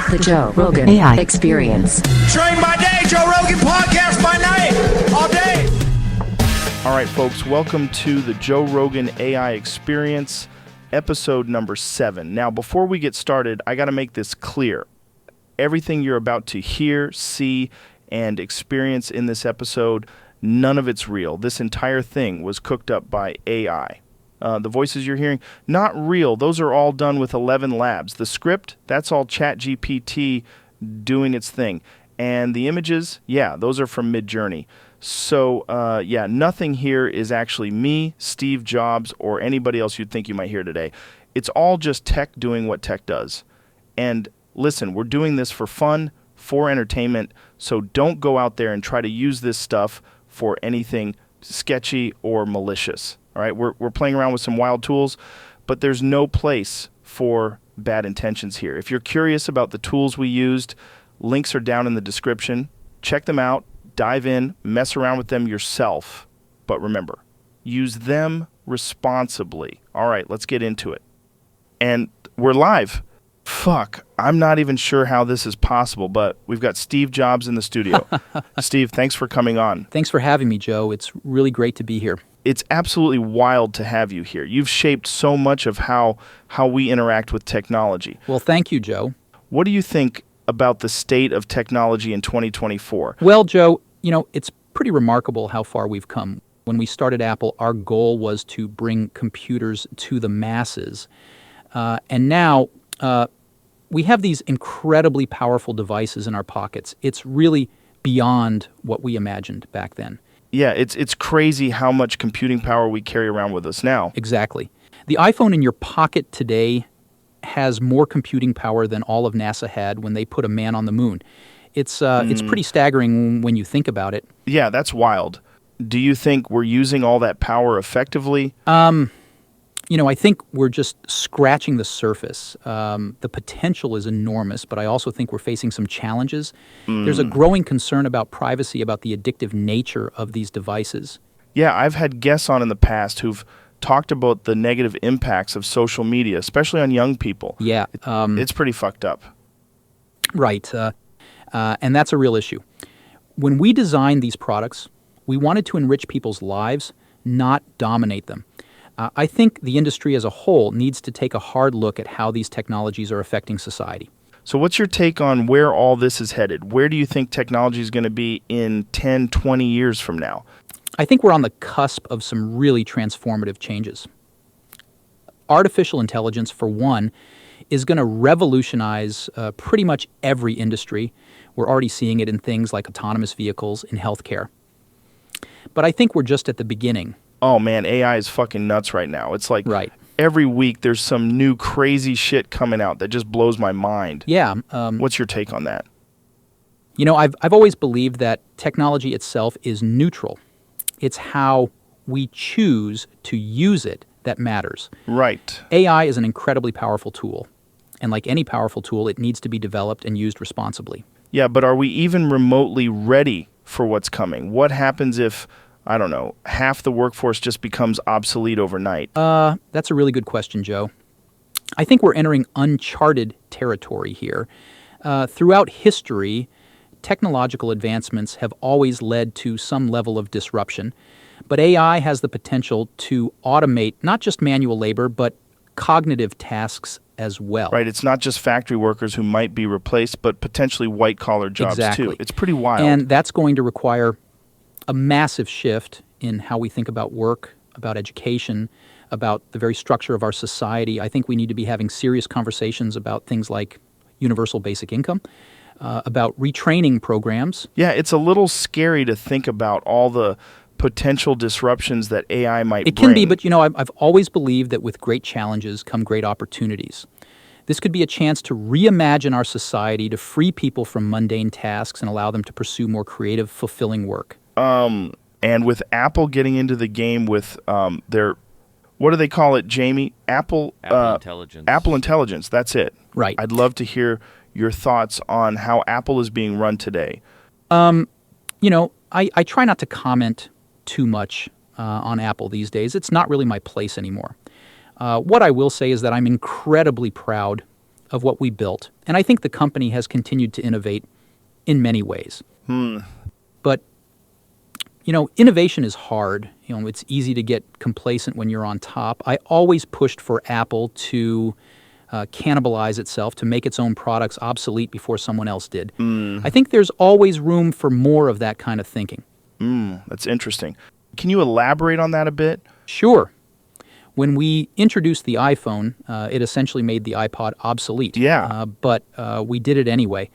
The Joe Rogan AI Experience. Train by day, Joe Rogan podcast by night, all day. All right, folks, welcome to the Joe Rogan AI Experience, episode number 7. Now, before we get started, I got to make this clear. Everything you're about to hear, see, and experience in this episode, none of it's real. This entire thing was cooked up by AI. The voices you're hearing, not real. Those are all done with 11 labs. The script, that's all ChatGPT doing its thing. And the images, yeah, those are from Midjourney. So, nothing here is actually me, Steve Jobs, or anybody else you'd think you might hear today. It's all just tech doing what tech does. And listen, we're doing this for fun, for entertainment, so don't go out there and try to use this stuff for anything sketchy or malicious. All right, we're playing around with some wild tools, but there's no place for bad intentions here. If you're curious about the tools we used, links are down in the description. Check them out, dive in, mess around with them yourself. But remember, use them responsibly. All right, let's get into it. And we're live. Fuck, I'm not even sure how this is possible, but we've got Steve Jobs in the studio. Steve, thanks for coming on. Thanks for having me, Joe. It's really great to be here. It's absolutely wild to have you here. You've shaped so much of how we interact with technology. Well, thank you, Joe. What do you think about the state of technology in 2024? Well, Joe, it's pretty remarkable how far we've come. When we started Apple, our goal was to bring computers to the masses. And now we have these incredibly powerful devices in our pockets. It's really beyond what we imagined back then. Yeah, it's crazy how much computing power we carry around with us now. Exactly. The iPhone in your pocket today has more computing power than all of NASA had when they put a man on the moon. It's pretty staggering when you think about it. Yeah, that's wild. Do you think we're using all that power effectively? I think we're just scratching the surface. The potential is enormous, but I also think we're facing some challenges. There's a growing concern about privacy, about the addictive nature of these devices. Yeah, I've had guests on in the past who've talked about the negative impacts of social media, especially on young people. Yeah. It's pretty fucked up. Right. And that's a real issue. When we designed these products, we wanted to enrich people's lives, not dominate them. I think the industry as a whole needs to take a hard look at how these technologies are affecting society. So what's your take on where all this is headed? Where do you think technology is going to be in 10, 20 years from now? I think we're on the cusp of some really transformative changes. Artificial intelligence, for one, is going to revolutionize pretty much every industry. We're already seeing it in things like autonomous vehicles in healthcare. But I think we're just at the beginning. Oh, man, AI is fucking nuts right now. It's like Right. Every week there's some new crazy shit coming out that just blows my mind. Yeah. What's your take on that? I've always believed that technology itself is neutral. It's how we choose to use it that matters. Right. AI is an incredibly powerful tool. And like any powerful tool, it needs to be developed and used responsibly. Yeah, but are we even remotely ready for what's coming? What happens if, I don't know, half the workforce just becomes obsolete overnight? That's a really good question, Joe. I think we're entering uncharted territory here. Throughout history, technological advancements have always led to some level of disruption. But AI has the potential to automate not just manual labor, but cognitive tasks as well. Right, it's not just factory workers who might be replaced, but potentially white-collar jobs Exactly. too. It's pretty wild. And that's going to require a massive shift in how we think about work, about education, about the very structure of our society. I think we need to be having serious conversations about things like universal basic income, about retraining programs. Yeah, it's a little scary to think about all the potential disruptions that AI might bring. It can be, but I've always believed that with great challenges come great opportunities. This could be a chance to reimagine our society, to free people from mundane tasks and allow them to pursue more creative, fulfilling work. And with Apple getting into the game with their, what do they call it, Jamie? Apple Intelligence. Apple Intelligence, that's it. Right. I'd love to hear your thoughts on how Apple is being run today. I try not to comment too much on Apple these days. It's not really my place anymore. What I will say is that I'm incredibly proud of what we built, and I think the company has continued to innovate in many ways. But, innovation is hard. It's easy to get complacent when you're on top. I always pushed for Apple to cannibalize itself, to make its own products obsolete before someone else did. I think there's always room for more of that kind of thinking. That's interesting. Can you elaborate on that a bit? Sure. When we introduced the iPhone, it essentially made the iPod obsolete. Yeah. But we did it anyway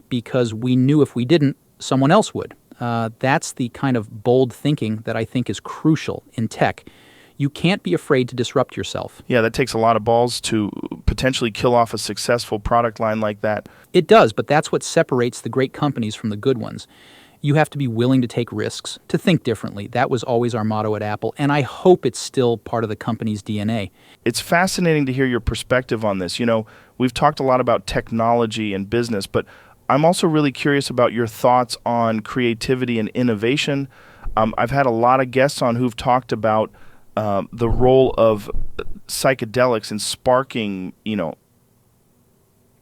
because we knew if we didn't, someone else would. That's the kind of bold thinking that I think is crucial in tech. You can't be afraid to disrupt yourself. Yeah, that takes a lot of balls to potentially kill off a successful product line like that. It does, but that's what separates the great companies from the good ones. You have to be willing to take risks, to think differently. That was always our motto at Apple, and I hope it's still part of the company's DNA. It's fascinating to hear your perspective on this. We've talked a lot about technology and business, but I'm also really curious about your thoughts on creativity and innovation. I've had a lot of guests on who've talked about the role of psychedelics in sparking,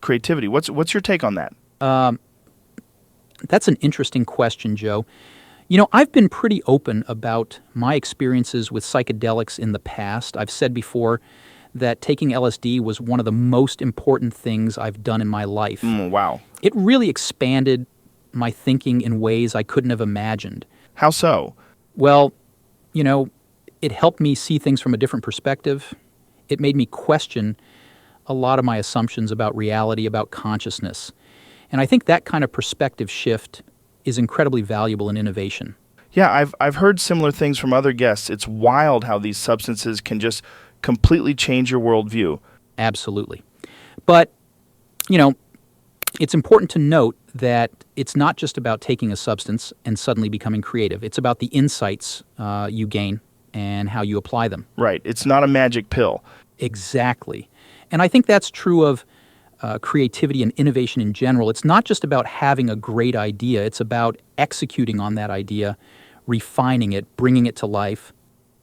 creativity. What's your take on that? That's an interesting question, Joe. I've been pretty open about my experiences with psychedelics in the past. I've said before that taking LSD was one of the most important things I've done in my life. Wow. It really expanded my thinking in ways I couldn't have imagined. How so? Well, it helped me see things from a different perspective. It made me question a lot of my assumptions about reality, about consciousness. And I think that kind of perspective shift is incredibly valuable in innovation. Yeah, I've heard similar things from other guests. It's wild how these substances can just completely change your worldview. Absolutely. But, it's important to note that it's not just about taking a substance and suddenly becoming creative. It's about the insights you gain and how you apply them. Right. It's not a magic pill. Exactly. And I think that's true of creativity and innovation in general. It's not just about having a great idea. It's about executing on that idea, refining it, bringing it to life.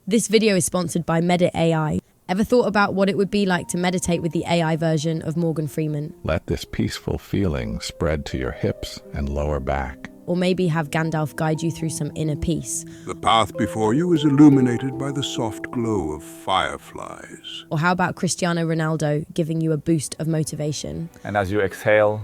This video is sponsored by MEDIT-AI. Ever thought about what it would be like to meditate with the AI version of Morgan Freeman? Let this peaceful feeling spread to your hips and lower back. Or maybe have Gandalf guide you through some inner peace? The path before you is illuminated by the soft glow of fireflies. Or how about Cristiano Ronaldo giving you a boost of motivation? And as you exhale,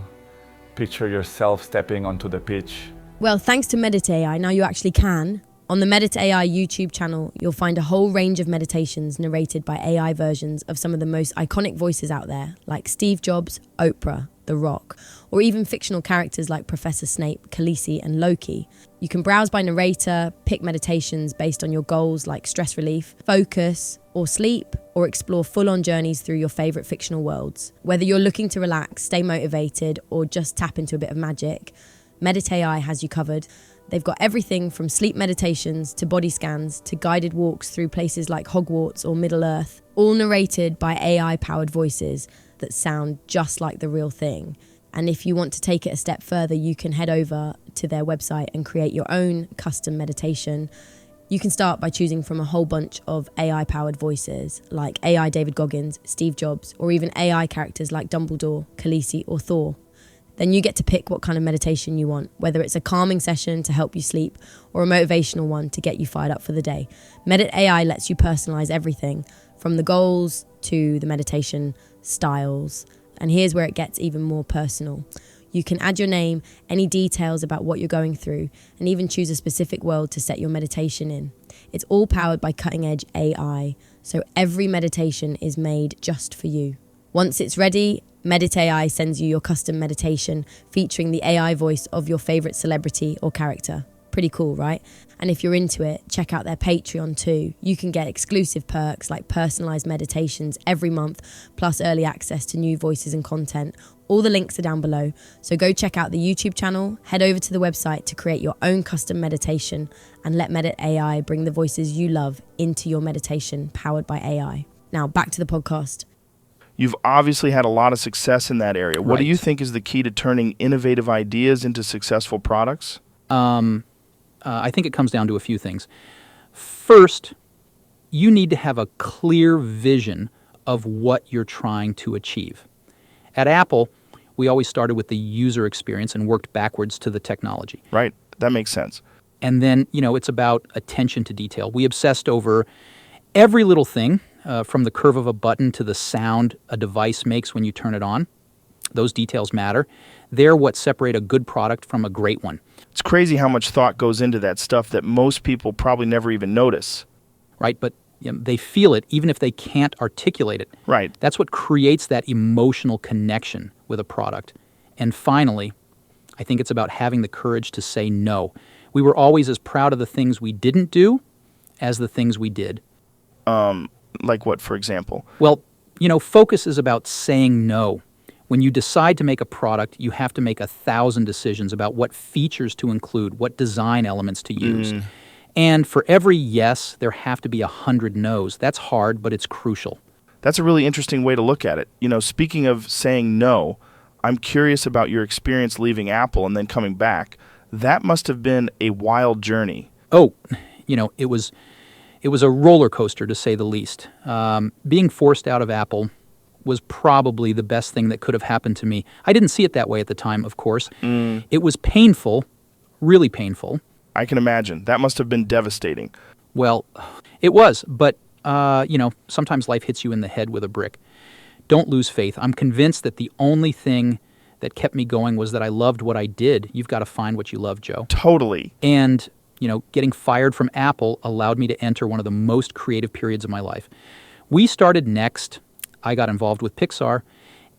picture yourself stepping onto the pitch. Well, thanks to MEDIT-AI, now you actually can. On the MEDIT-AI YouTube channel, you'll find a whole range of meditations narrated by AI versions of some of the most iconic voices out there, like Steve Jobs, Oprah, The Rock, or even fictional characters like Professor Snape, Khaleesi, and Loki. You can browse by narrator, pick meditations based on your goals like stress relief, focus, or sleep, or explore full-on journeys through your favorite fictional worlds. Whether you're looking to relax, stay motivated, or just tap into a bit of magic, MEDIT-AI has you covered. They've got everything from sleep meditations to body scans to guided walks through places like Hogwarts or Middle-earth, all narrated by AI-powered voices that sound just like the real thing. And if you want to take it a step further, you can head over to their website and create your own custom meditation. You can start by choosing from a whole bunch of AI-powered voices like AI David Goggins, Steve Jobs, or even AI characters like Dumbledore, Khaleesi, or Thor. Then you get to pick what kind of meditation you want, whether it's a calming session to help you sleep or a motivational one to get you fired up for the day. MEDIT-AI lets you personalize everything from the goals to the meditation styles. And here's where it gets even more personal. You can add your name, any details about what you're going through, and even choose a specific world to set your meditation in. It's all powered by cutting-edge AI, so every meditation is made just for you. Once it's ready, MEDIT-AI sends you your custom meditation featuring the AI voice of your favorite celebrity or character. Pretty cool, right? And if you're into it, check out their Patreon too. You can get exclusive perks like personalized meditations every month, plus early access to new voices and content. All the links are down below. So go check out the YouTube channel, head over to the website to create your own custom meditation, and let MEDIT-AI bring the voices you love into your meditation powered by AI. Now back to the podcast. You've obviously had a lot of success in that area. What do Right. you think is the key to turning innovative ideas into successful products? I think it comes down to a few things. First, you need to have a clear vision of what you're trying to achieve. At Apple, we always started with the user experience and worked backwards to the technology. Right. That makes sense. And then, it's about attention to detail. We obsessed over every little thing, from the curve of a button to the sound a device makes when you turn it on. Those details matter. They're what separate a good product from a great one. It's crazy how much thought goes into that stuff that most people probably never even notice. Right? But they feel it even if they can't articulate it. Right. That's what creates that emotional connection with a product. And finally, I think it's about having the courage to say no. We were always as proud of the things we didn't do as the things we did. Like what, for example? Well, focus is about saying no. When you decide to make a product, you have to make 1,000 decisions about what features to include, what design elements to use. And for every yes, there have to be 100 no's. That's hard, but it's crucial. That's a really interesting way to look at it. Speaking of saying no, I'm curious about your experience leaving Apple and then coming back. That must have been a wild journey. Oh, it was a roller coaster, to say the least. Being forced out of Apple was probably the best thing that could have happened to me. I didn't see it that way at the time, of course. It was painful, really painful. I can imagine. That must have been devastating. Well, it was, but, sometimes life hits you in the head with a brick. Don't lose faith. I'm convinced that the only thing that kept me going was that I loved what I did. You've got to find what you love, Joe. Totally. And, getting fired from Apple allowed me to enter one of the most creative periods of my life. We started Next. I got involved with Pixar.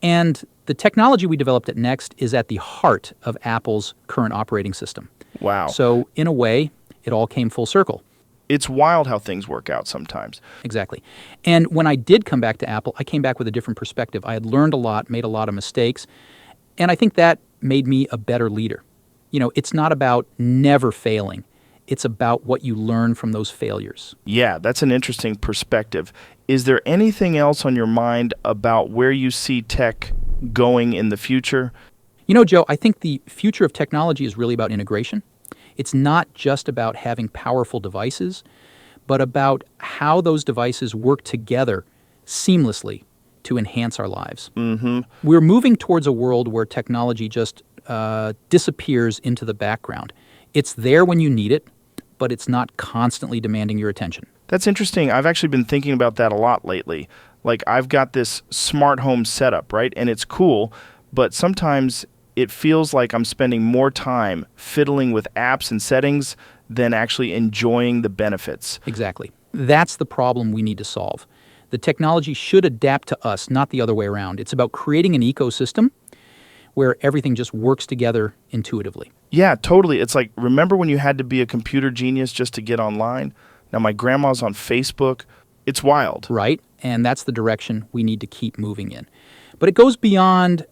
And the technology we developed at Next is at the heart of Apple's current operating system. Wow. So, in a way, it all came full circle. It's wild how things work out sometimes. Exactly. And when I did come back to Apple, I came back with a different perspective. I had learned a lot, made a lot of mistakes, and I think that made me a better leader. It's not about never failing. It's about what you learn from those failures. Yeah, that's an interesting perspective. Is there anything else on your mind about where you see tech going in the future? Joe, I think the future of technology is really about integration. It's not just about having powerful devices, but about how those devices work together seamlessly to enhance our lives. We're moving towards a world where technology just disappears into the background. It's there when you need it, but it's not constantly demanding your attention. That's interesting. I've actually been thinking about that a lot lately. Like, I've got this smart home setup, right? And it's cool, but sometimes it feels like I'm spending more time fiddling with apps and settings than actually enjoying the benefits. Exactly. That's the problem we need to solve. The technology should adapt to us, not the other way around. It's about creating an ecosystem where everything just works together intuitively. Yeah, totally. It's like, remember when you had to be a computer genius just to get online? Now my grandma's on Facebook. It's wild. Right, and that's the direction we need to keep moving in. But it goes beyond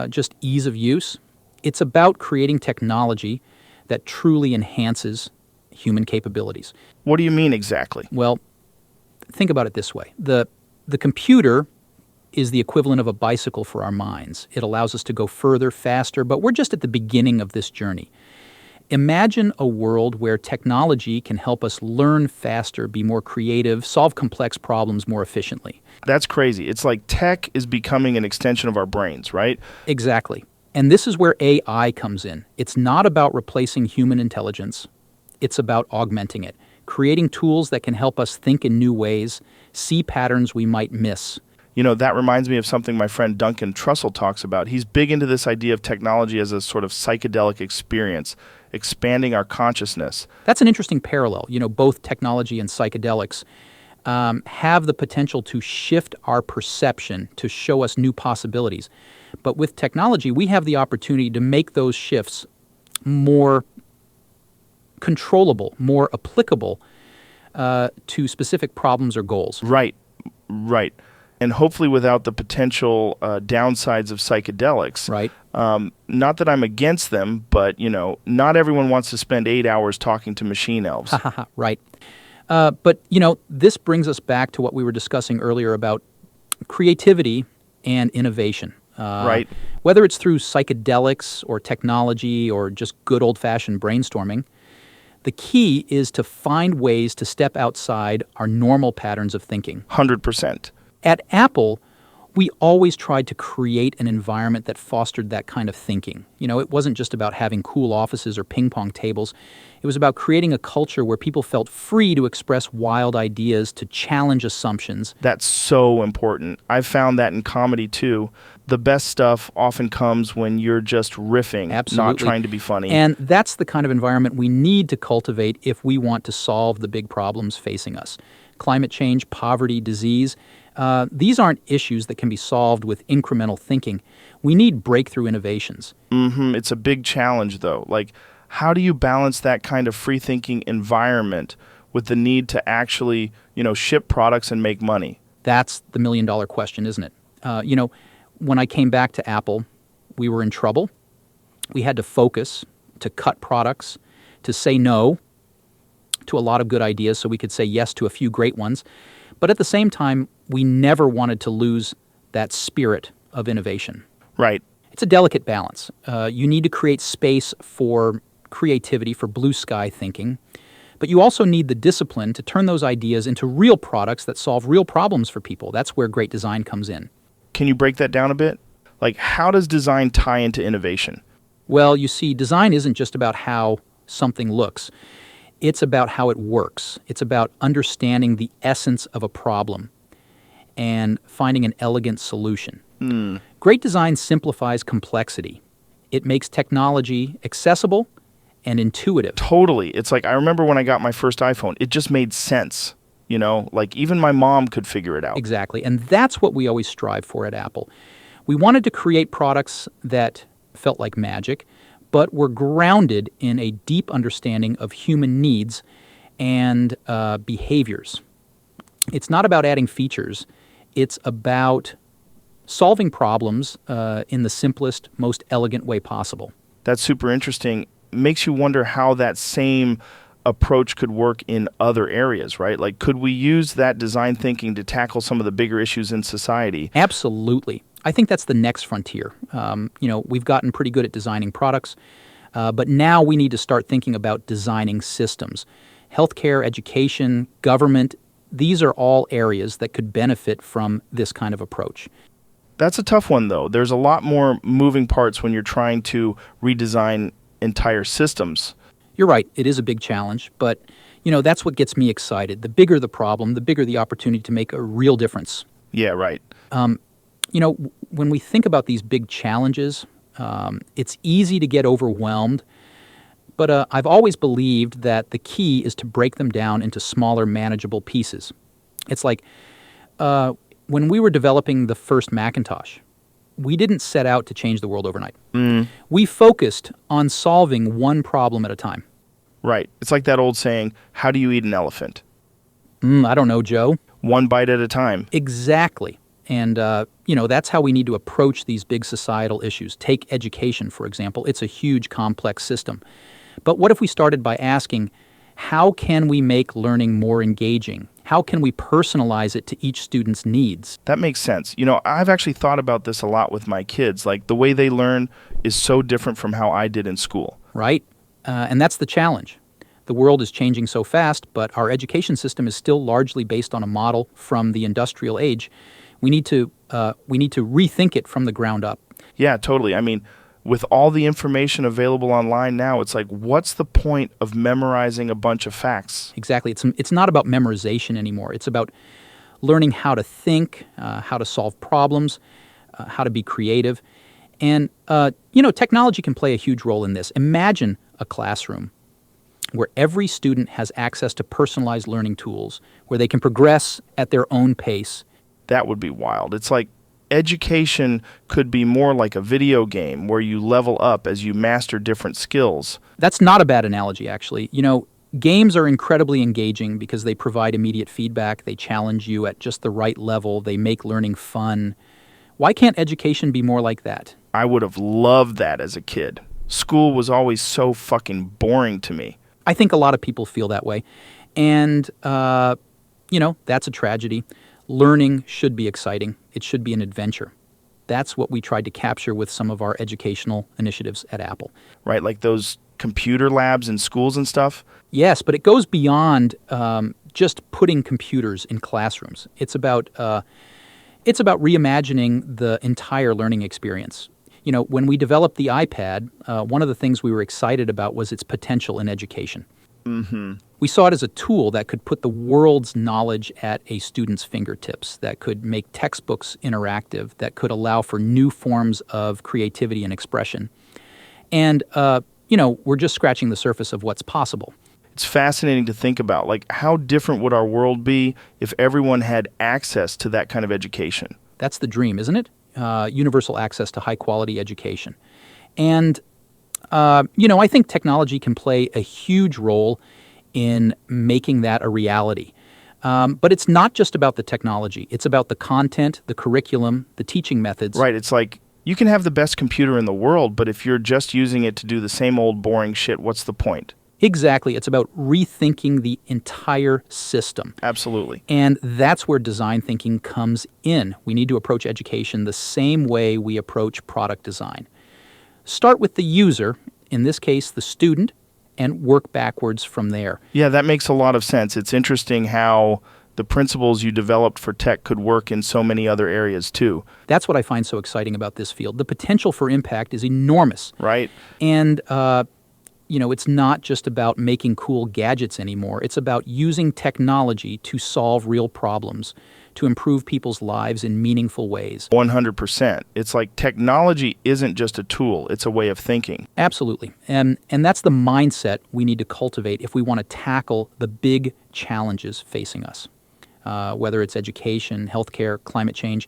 just ease of use. It's about creating technology that truly enhances human capabilities. What do you mean exactly? Well, think about it this way. The computer is the equivalent of a bicycle for our minds. It allows us to go further, faster, but we're just at the beginning of this journey. Imagine a world where technology can help us learn faster, be more creative, solve complex problems more efficiently. That's crazy. It's like tech is becoming an extension of our brains, right? Exactly. And this is where AI comes in. It's not about replacing human intelligence. It's about augmenting it, creating tools that can help us think in new ways, see patterns we might miss. That reminds me of something my friend Duncan Trussell talks about. He's big into this idea of technology as a sort of psychedelic experience, expanding our consciousness. That's an interesting parallel. Both technology and psychedelics have the potential to shift our perception, to show us new possibilities. But with technology, we have the opportunity to make those shifts more controllable, more applicable to specific problems or goals. Right. And hopefully without the potential downsides of psychedelics. Right. Not that I'm against them, but, not everyone wants to spend 8 hours talking to machine elves. Right. But, this brings us back to what we were discussing earlier about creativity and innovation. Right. Whether it's through psychedelics or technology or just good old-fashioned brainstorming, the key is to find ways to step outside our normal patterns of thinking. 100%. At Apple, We always tried to create an environment that fostered that kind of thinking. It wasn't just about having cool offices or ping pong tables. It was about creating a culture where people felt free to express wild ideas, to challenge assumptions. That's so important. I've found that in comedy too. The best stuff often comes when you're just riffing, Absolutely. not trying to be funny. And that's the kind of environment we need to cultivate if we want to solve the big problems facing us. Climate change, poverty, disease. These aren't issues that can be solved with incremental thinking. We need breakthrough innovations. It's a big challenge, though. Like, how do you balance that kind of free-thinking environment with the need to actually, ship products and make money? That's the million-dollar question, isn't it? When I came back to Apple, we were in trouble. We had to focus, to cut products, to say no to a lot of good ideas so we could say yes to a few great ones. But at the same time, we never wanted to lose that spirit of innovation. Right. It's a delicate balance. You need to create space for creativity, for blue sky thinking. But you also need the discipline to turn those ideas into real products that solve real problems for people. That's where great design comes in. Can you break that down a bit? Like, how does design tie into innovation? Well, you see, design isn't just about how something looks. It's about how it works. It's about understanding the essence of a problem and finding an elegant solution. Great design simplifies complexity. It makes technology accessible and intuitive. Totally. It's like, I remember when I got my first iPhone, it just made sense. Like even my mom could figure it out. Exactly. And that's what we always strive for at Apple. We wanted to create products that felt like magic, but were grounded in a deep understanding of human needs and behaviors. It's not about adding features. It's about solving problems in the simplest, most elegant way possible. That's super interesting. Makes you wonder how that same approach could work in other areas, right? Like, could we use that design thinking to tackle some of the bigger issues in society? Absolutely. I think that's the next frontier. We've gotten pretty good at designing products, but now we need to start thinking about designing systems. Healthcare, education, government, these are all areas that could benefit from this kind of approach. That's a tough one, though. There's a lot more moving parts when you're trying to redesign entire systems. You're right. It is a big challenge, but, that's what gets me excited. The bigger the problem, the bigger the opportunity to make a real difference. Yeah, right. When we think about these big challenges, it's easy to get overwhelmed, but I've always believed that the key is to break them down into smaller, manageable pieces. It's like when we were developing the first Macintosh, we didn't set out to change the world overnight. We focused on solving one problem at a time. Right. It's like that old saying, how do you eat an elephant? I don't know, Joe. One bite at a time. Exactly. And, that's how we need to approach these big societal issues. Take education, for example. It's a huge, complex system. But what if we started by asking, how can we make learning more engaging? How can we personalize it to each student's needs? That makes sense. I've actually thought about this a lot with my kids. Like, the way they learn is so different from how I did in school. Right. And that's the challenge. The world is changing so fast, but our education system is still largely based on a model from the industrial age. We need to rethink it from the ground up. Yeah, totally. I mean, with all the information available online now, it's like, what's the point of memorizing a bunch of facts? Exactly. It's not about memorization anymore. It's about learning how to think, how to solve problems, how to be creative. And, technology can play a huge role in this. Imagine a classroom where every student has access to personalized learning tools, where they can progress at their own pace. That would be wild. It's like education could be more like a video game where you level up as you master different skills. That's not a bad analogy, actually. Games are incredibly engaging because they provide immediate feedback. They challenge you at just the right level. They make learning fun. Why can't education be more like that? I would have loved that as a kid. School was always so fucking boring to me. I think a lot of people feel that way. And, that's a tragedy. Learning should be exciting. It should be an adventure. That's what we tried to capture with some of our educational initiatives at Apple. Right, like those computer labs in schools and stuff? Yes, but it goes beyond just putting computers in classrooms. It's about It's about reimagining the entire learning experience. When we developed the iPad, one of the things we were excited about was its potential in education. We saw it as a tool that could put the world's knowledge at a student's fingertips, that could make textbooks interactive, that could allow for new forms of creativity and expression. And, we're just scratching the surface of what's possible. It's fascinating to think about, like, how different would our world be if everyone had access to that kind of education? That's the dream, isn't it? Universal access to high-quality education. And, I think technology can play a huge role in making that a reality. But it's not just about the technology. It's about the content, the curriculum, the teaching methods. Right. It's like you can have the best computer in the world, but if you're just using it to do the same old boring shit, what's the point? Exactly. It's about rethinking the entire system. Absolutely. And that's where design thinking comes in. We need to approach education the same way we approach product design. Start with the user, in this case the student, and work backwards from there. Yeah, that makes a lot of sense. It's interesting how the principles you developed for tech could work in so many other areas too. That's what I find so exciting about this field. The potential for impact is enormous. Right. And it's not just about making cool gadgets anymore. It's about using technology to solve real problems, to improve people's lives in meaningful ways. 100%. It's like technology isn't just a tool, it's a way of thinking. Absolutely. And that's the mindset we need to cultivate if we want to tackle the big challenges facing us, whether it's education, healthcare, climate change.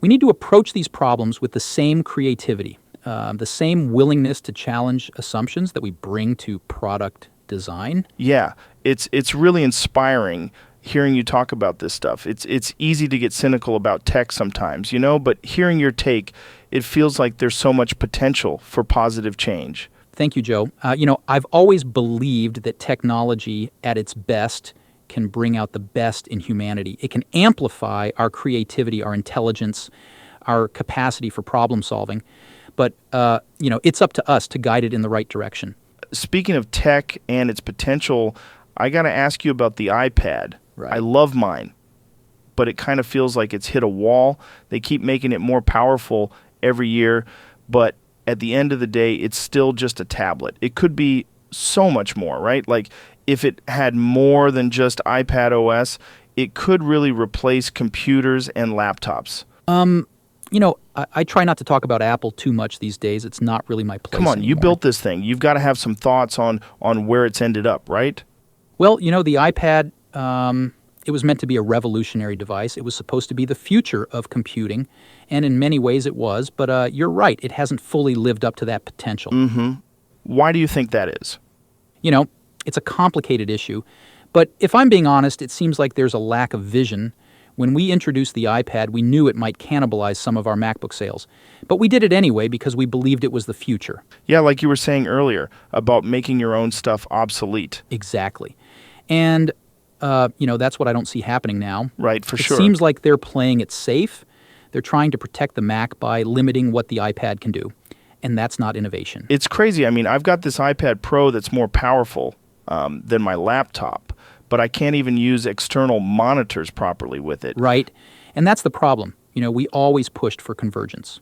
We need to approach these problems with the same creativity, the same willingness to challenge assumptions that we bring to product design. Yeah, it's really inspiring hearing you talk about this stuff. It's easy to get cynical about tech sometimes, but hearing your take, it feels like there's so much potential for positive change. Thank you, Joe. I've always believed that technology at its best can bring out the best in humanity. It can amplify our creativity, our intelligence, our capacity for problem solving. But, it's up to us to guide it in the right direction. Speaking of tech and its potential, I got to ask you about the iPad. Right. I love mine, but it kind of feels like it's hit a wall. They keep making it more powerful every year, but at the end of the day, it's still just a tablet. It could be so much more, right? Like, if it had more than just iPad OS, it could really replace computers and laptops. I try not to talk about Apple too much these days. It's not really my place Come on, you anymore. built this thing. You've got to have some thoughts on where it's ended up, right? Well, the iPad, it was meant to be a revolutionary device. It was supposed to be the future of computing, and in many ways it was. But you're right, it hasn't fully lived up to that potential. Why do you think that is? It's a complicated issue. But if I'm being honest, it seems like there's a lack of vision. When we introduced the iPad, we knew it might cannibalize some of our MacBook sales. But we did it anyway because we believed it was the future. Yeah, like you were saying earlier about making your own stuff obsolete. Exactly. And, that's what I don't see happening now. Right, for sure. It seems like they're playing it safe. They're trying to protect the Mac by limiting what the iPad can do. And that's not innovation. It's crazy. I mean, I've got this iPad Pro that's more powerful than my laptop, but I can't even use external monitors properly with it. Right. And that's the problem. We always pushed for convergence.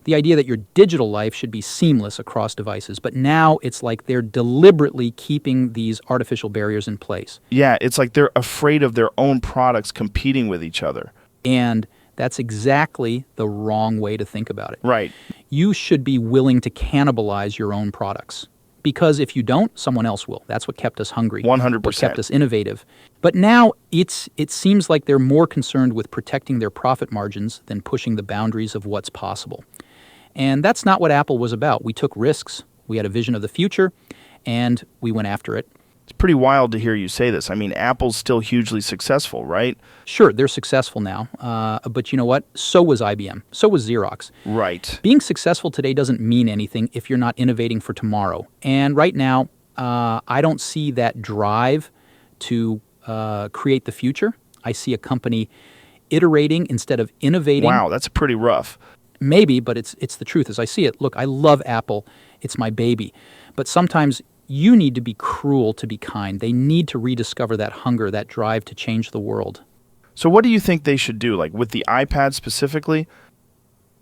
The idea that your digital life should be seamless across devices, but now it's like they're deliberately keeping these artificial barriers in place. Yeah, it's like they're afraid of their own products competing with each other. And that's exactly the wrong way to think about it. Right. You should be willing to cannibalize your own products. Because if you don't, someone else will. That's what kept us hungry. 100%. What kept us innovative. But now it seems like they're more concerned with protecting their profit margins than pushing the boundaries of what's possible. And that's not what Apple was about. We took risks. We had a vision of the future, and we went after it. It's pretty wild to hear you say this. I mean, Apple's still hugely successful, right? Sure, they're successful now. But you know what? So was IBM. So was Xerox. Right. Being successful today doesn't mean anything if you're not innovating for tomorrow. And right now, I don't see that drive to create the future. I see a company iterating instead of innovating. Wow, that's pretty rough. Maybe, but it's the truth as I see it. Look, I love Apple. It's my baby. But sometimes you need to be cruel to be kind. They need to rediscover that hunger, that drive to change the world. So what do you think they should do, like with the iPad specifically?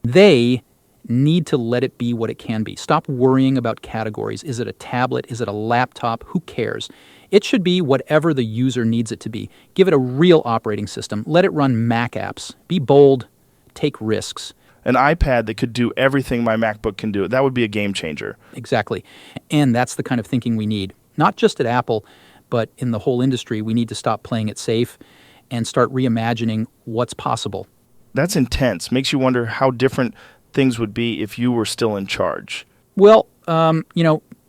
They need to let it be what it can be. Stop worrying about categories. Is it a tablet? Is it a laptop? Who cares? It should be whatever the user needs it to be. Give it a real operating system. Let it run Mac apps. Be bold. Take risks. An iPad that could do everything my MacBook can do. That would be a game changer. Exactly. And that's the kind of thinking we need. Not just at Apple, but in the whole industry. We need to stop playing it safe and start reimagining what's possible. That's intense. Makes you wonder how different things would be if you were still in charge. Well,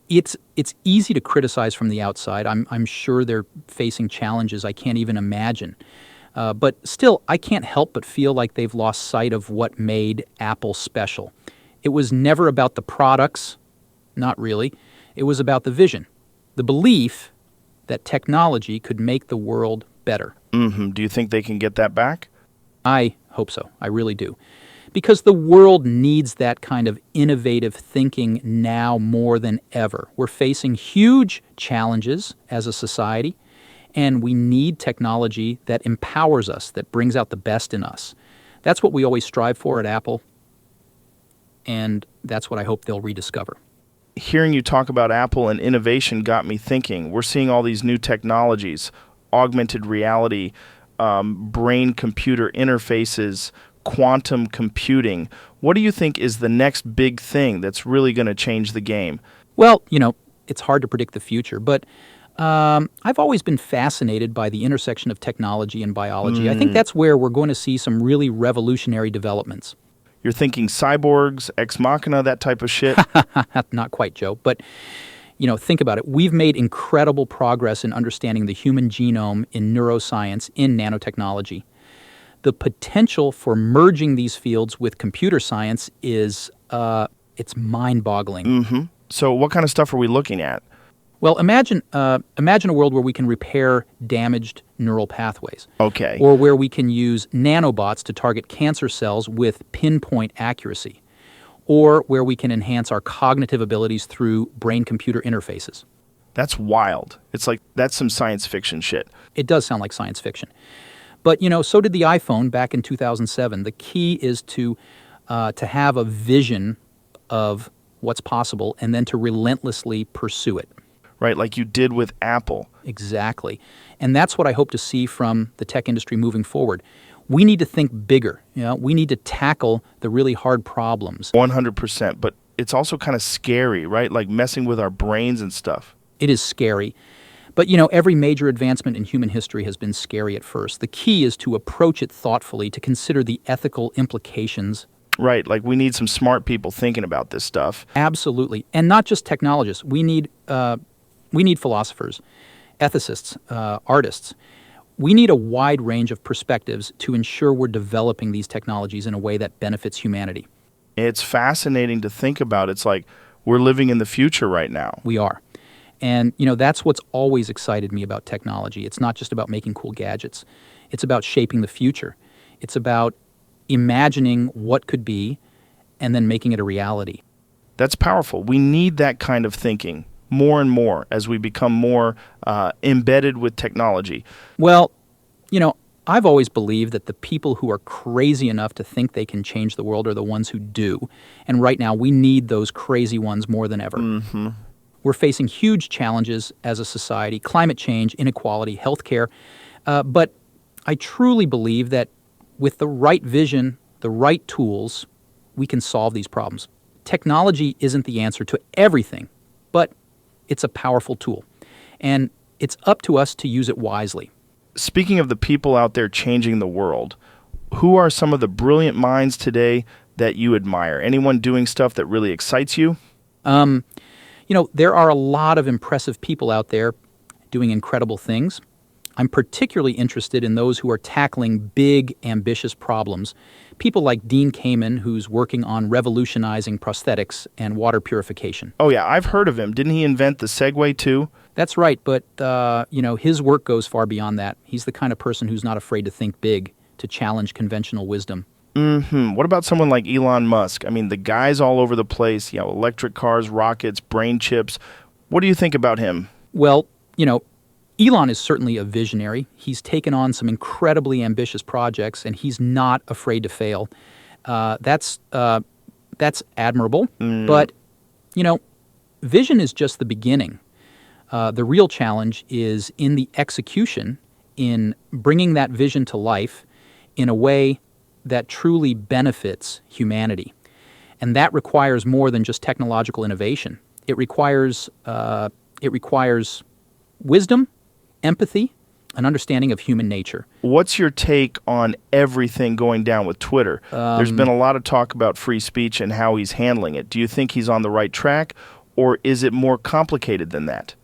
it's easy to criticize from the outside. I'm sure they're facing challenges I can't even imagine. But still, I can't help but feel like they've lost sight of what made Apple special. It was never about the products, not really. It was about the vision, the belief that technology could make the world better. Do you think they can get that back? I hope so. I really do. Because the world needs that kind of innovative thinking now more than ever. We're facing huge challenges as a society, and we need technology that empowers us, that brings out the best in us. That's what we always strive for at Apple, and that's what I hope they'll rediscover. Hearing you talk about Apple and innovation got me thinking. We're seeing all these new technologies, augmented reality, brain-computer interfaces, quantum computing. What do you think is the next big thing that's really going to change the game? Well, it's hard to predict the future, but I've always been fascinated by the intersection of technology and biology. I think that's where we're going to see some really revolutionary developments. You're thinking cyborgs, ex machina, that type of shit? Not quite, Joe, but think about it. We've made incredible progress in understanding the human genome in neuroscience, in nanotechnology. The potential for merging these fields with computer science is it's mind-boggling. So what kind of stuff are we looking at? Well, imagine a world where we can repair damaged neural pathways. Okay. Or where we can use nanobots to target cancer cells with pinpoint accuracy. Or where we can enhance our cognitive abilities through brain-computer interfaces. That's wild. It's like, that's some science fiction shit. It does sound like science fiction. But, so did the iPhone back in 2007. The key is to have a vision of what's possible and then to relentlessly pursue it. Right, like you did with Apple. Exactly. And that's what I hope to see from the tech industry moving forward. We need to think bigger. We need to tackle the really hard problems. 100%. But it's also kind of scary, right? Like messing with our brains and stuff. It is scary. But, every major advancement in human history has been scary at first. The key is to approach it thoughtfully, to consider the ethical implications. Right, like we need some smart people thinking about this stuff. Absolutely. And not just technologists. We need philosophers, ethicists, artists. We need a wide range of perspectives to ensure we're developing these technologies in a way that benefits humanity. It's fascinating to think about. It's like we're living in the future right now. We are. And, that's what's always excited me about technology. It's not just about making cool gadgets. It's about shaping the future. It's about imagining what could be and then making it a reality. That's powerful. We need that kind of thinking more and more as we become more embedded with technology. Well, I've always believed that the people who are crazy enough to think they can change the world are the ones who do. And right now, we need those crazy ones more than ever. We're facing huge challenges as a society: climate change, inequality, healthcare. But I truly believe that with the right vision, the right tools, we can solve these problems. Technology isn't the answer to everything, but it's a powerful tool. And it's up to us to use it wisely. Speaking of the people out there changing the world, who are some of the brilliant minds today that you admire? Anyone doing stuff that really excites you? There are a lot of impressive people out there doing incredible things. I'm particularly interested in those who are tackling big, ambitious problems. People like Dean Kamen, who's working on revolutionizing prosthetics and water purification. Oh, yeah, I've heard of him. Didn't he invent the Segway, too? That's right, but, his work goes far beyond that. He's the kind of person who's not afraid to think big, to challenge conventional wisdom. What about someone like Elon Musk? I mean, the guy's all over the place, electric cars, rockets, brain chips. What do you think about him? Well, Elon is certainly a visionary. He's taken on some incredibly ambitious projects, and he's not afraid to fail. That's admirable. But, vision is just the beginning. The real challenge is in the execution, in bringing that vision to life in a way that truly benefits humanity. And that requires more than just technological innovation. It requires wisdom, empathy, an understanding of human nature. What's your take on everything going down with Twitter? There's been a lot of talk about free speech and how he's handling it. Do you think he's on the right track, or is it more complicated than that?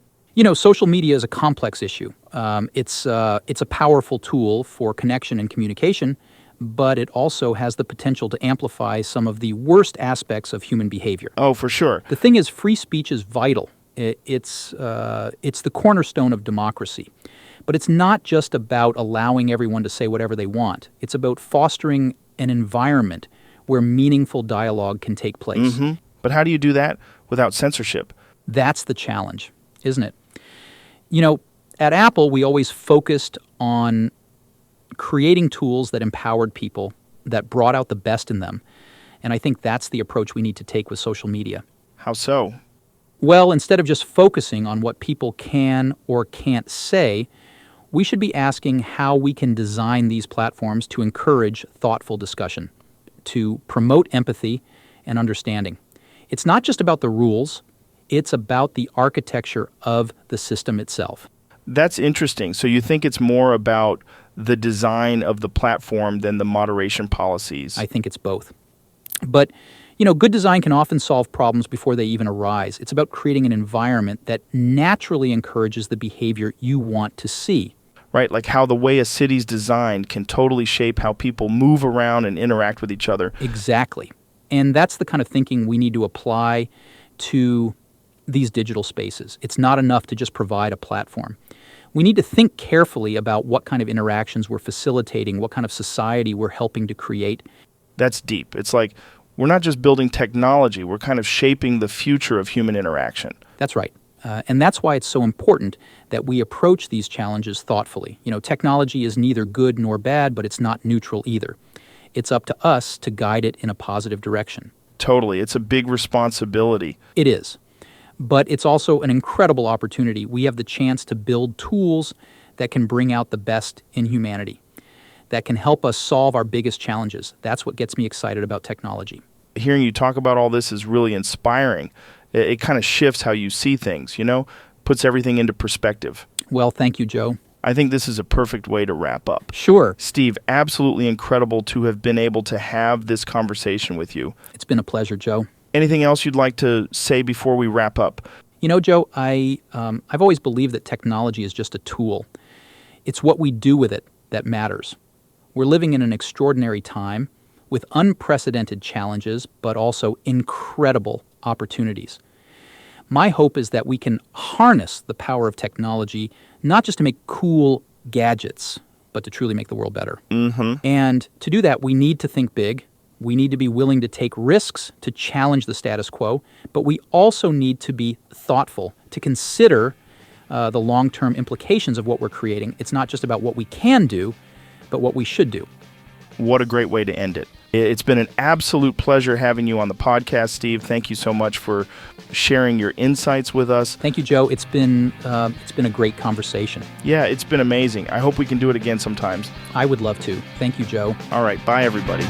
Social media is a complex issue. It's a powerful tool for connection and communication, but it also has the potential to amplify some of the worst aspects of human behavior. Oh, for sure. The thing is, free speech is vital. It's the cornerstone of democracy. But it's not just about allowing everyone to say whatever they want. It's about fostering an environment where meaningful dialogue can take place. Mm-hmm. But how do you do that without censorship? That's the challenge, isn't it? At Apple, we always focused on creating tools that empowered people, that brought out the best in them. And I think that's the approach we need to take with social media. How so? Well, instead of just focusing on what people can or can't say, we should be asking how we can design these platforms to encourage thoughtful discussion, to promote empathy and understanding. It's not just about the rules, it's about the architecture of the system itself. That's interesting. So you think it's more about the design of the platform than the moderation policies? I think it's both. But good design can often solve problems before they even arise. It's about creating an environment that naturally encourages the behavior you want to see. Right, like how the way a city's designed can totally shape how people move around and interact with each other. Exactly. And that's the kind of thinking we need to apply to these digital spaces. It's not enough to just provide a platform. We need to think carefully about what kind of interactions we're facilitating, what kind of society we're helping to create. That's deep. It's like we're not just building technology, we're kind of shaping the future of human interaction. That's right. And that's why it's so important that we approach these challenges thoughtfully. Technology is neither good nor bad, but it's not neutral either. It's up to us to guide it in a positive direction. Totally. It's a big responsibility. It is. But it's also an incredible opportunity. We have the chance to build tools that can bring out the best in humanity, that can help us solve our biggest challenges. That's what gets me excited about technology. Hearing you talk about all this is really inspiring. It kind of shifts how you see things, puts everything into perspective. Well, thank you, Joe. I think this is a perfect way to wrap up. Sure. Steve, absolutely incredible to have been able to have this conversation with you. It's been a pleasure, Joe. Anything else you'd like to say before we wrap up? Joe, I've always believed that technology is just a tool. It's what we do with it that matters. We're living in an extraordinary time with unprecedented challenges, but also incredible opportunities. My hope is that we can harness the power of technology, not just to make cool gadgets, but to truly make the world better. Mm-hmm. And to do that, we need to think big. We need to be willing to take risks to challenge the status quo, but we also need to be thoughtful, to consider the long-term implications of what we're creating. It's not just about what we can do, but what we should do. What a great way to end it. It's been an absolute pleasure having you on the podcast, Steve. Thank you so much for sharing your insights with us. Thank you, Joe. It's been a great conversation. Yeah, it's been amazing. I hope we can do it again sometimes. I would love to. Thank you, Joe. All right. Bye, everybody.